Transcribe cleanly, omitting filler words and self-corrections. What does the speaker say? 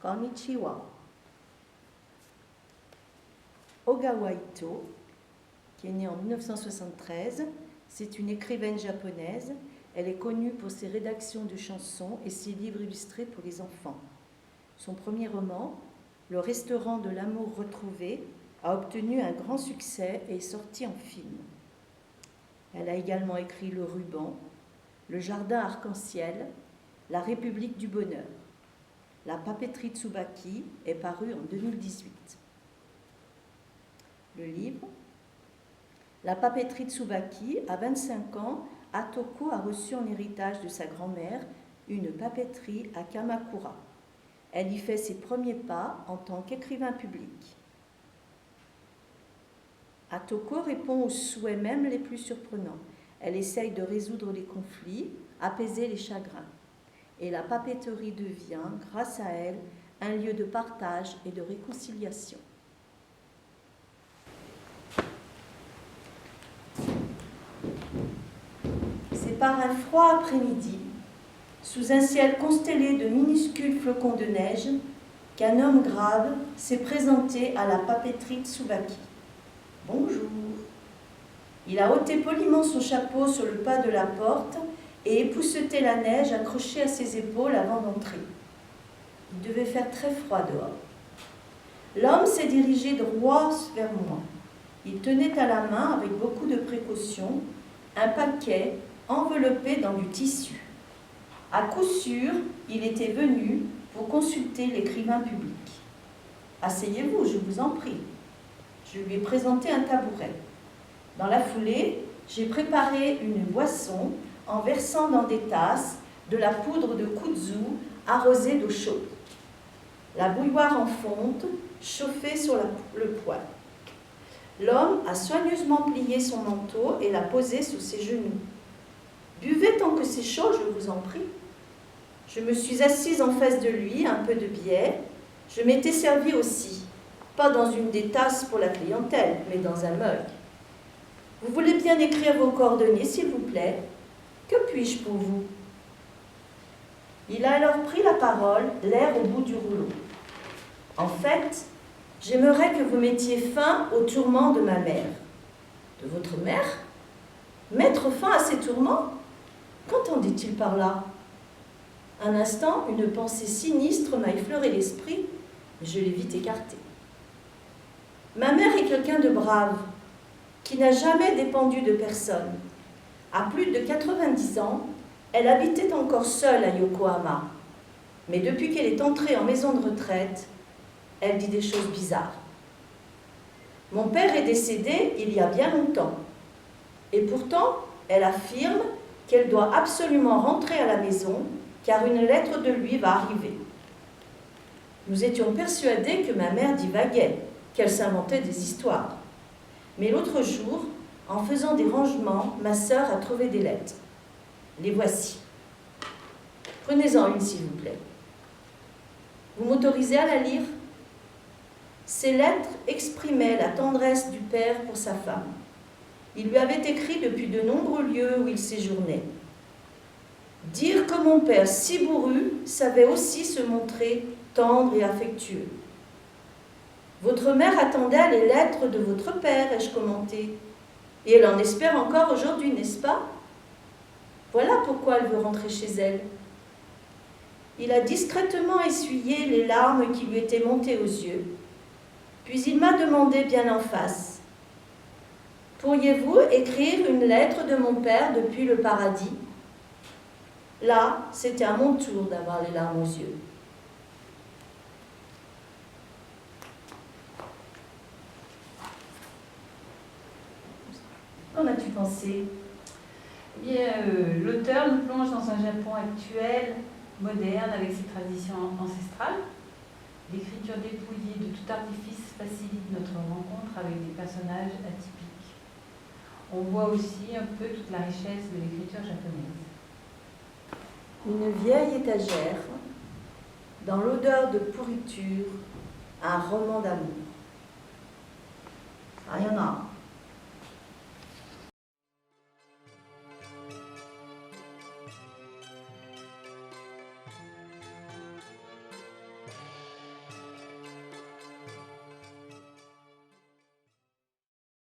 Konnichiwa. Ogawa Ito, qui est née en 1973, c'est une écrivaine japonaise. Elle est connue pour ses rédactions de chansons et ses livres illustrés pour les enfants. Son premier roman, Le restaurant de l'amour retrouvé, a obtenu un grand succès et est sorti en film. Elle a également écrit Le ruban, Le jardin arc-en-ciel, La République du bonheur. La papeterie Tsubaki est parue en 2018. Le livre. La papeterie Tsubaki, à 25 ans, Atoko a reçu en héritage de sa grand-mère une papeterie à Kamakura. Elle y fait ses premiers pas en tant qu'écrivain public. Atoko répond aux souhaits même les plus surprenants. Elle essaye de résoudre les conflits, apaiser les chagrins. Et la papeterie devient, grâce à elle, un lieu de partage et de réconciliation. C'est par un froid après-midi, sous un ciel constellé de minuscules flocons de neige, qu'un homme grave s'est présenté à la papeterie Tsubaki. Bonjour. Il a ôté poliment son chapeau sur le pas de la porte et épousseté la neige accrochée à ses épaules avant d'entrer. Il devait faire très froid dehors. L'homme s'est dirigé droit vers moi. Il tenait à la main, avec beaucoup de précaution, un paquet enveloppé dans du tissu. À coup sûr, il était venu pour consulter l'écrivain public. « Asseyez-vous, je vous en prie. » Je lui ai présenté un tabouret. Dans la foulée, j'ai préparé une boisson en versant dans des tasses de la poudre de kudzu arrosée d'eau chaude. La bouilloire en fonte chauffée sur le poêle. L'homme a soigneusement plié son manteau et l'a posé sous ses genoux. « Buvez tant que c'est chaud, je vous en prie. » Je me suis assise en face de lui, un peu de biais. Je m'étais servie aussi, pas dans une des tasses pour la clientèle, mais dans un mug. « Vous voulez bien écrire vos coordonnées, s'il vous plaît? Que puis-je pour vous ?» Il a alors pris la parole, l'air au bout du rouleau. « En fait, j'aimerais que vous mettiez fin aux tourments de ma mère. » « De votre mère? Mettre fin à ses tourments? Qu'entendait-il par là? » Un instant, une pensée sinistre m'a effleuré l'esprit, mais je l'ai vite écartée. Ma mère est quelqu'un de brave, qui n'a jamais dépendu de personne. À plus de 90 ans, elle habitait encore seule à Yokohama. Mais depuis qu'elle est entrée en maison de retraite, elle dit des choses bizarres. Mon père est décédé il y a bien longtemps. Et pourtant, elle affirme qu'elle doit absolument rentrer à la maison, car une lettre de lui va arriver. Nous étions persuadés que ma mère divaguait, qu'elle s'inventait des histoires. Mais l'autre jour, en faisant des rangements, ma sœur a trouvé des lettres. Les voici. Prenez-en une, s'il vous plaît. Vous m'autorisez à la lire? Ces lettres exprimaient la tendresse du père pour sa femme. Il lui avait écrit depuis de nombreux lieux où il séjournait. Dire que mon père, si bourru, savait aussi se montrer tendre et affectueux. Votre mère attendait les lettres de votre père, ai-je commenté. Et elle en espère encore aujourd'hui, n'est-ce pas? Voilà pourquoi elle veut rentrer chez elle. Il a discrètement essuyé les larmes qui lui étaient montées aux yeux. Puis il m'a demandé bien en face. Pourriez-vous écrire une lettre de mon père depuis le paradis? Là, c'était à mon tour d'avoir les larmes aux yeux. Qu'en as-tu pensé? Eh bien, l'auteur nous plonge dans un Japon actuel, moderne, avec ses traditions ancestrales. L'écriture dépouillée de tout artifice facilite notre rencontre avec des personnages atypiques. On voit aussi un peu toute la richesse de l'écriture japonaise. Une vieille étagère, dans l'odeur de pourriture, un roman d'amour. Sayonara.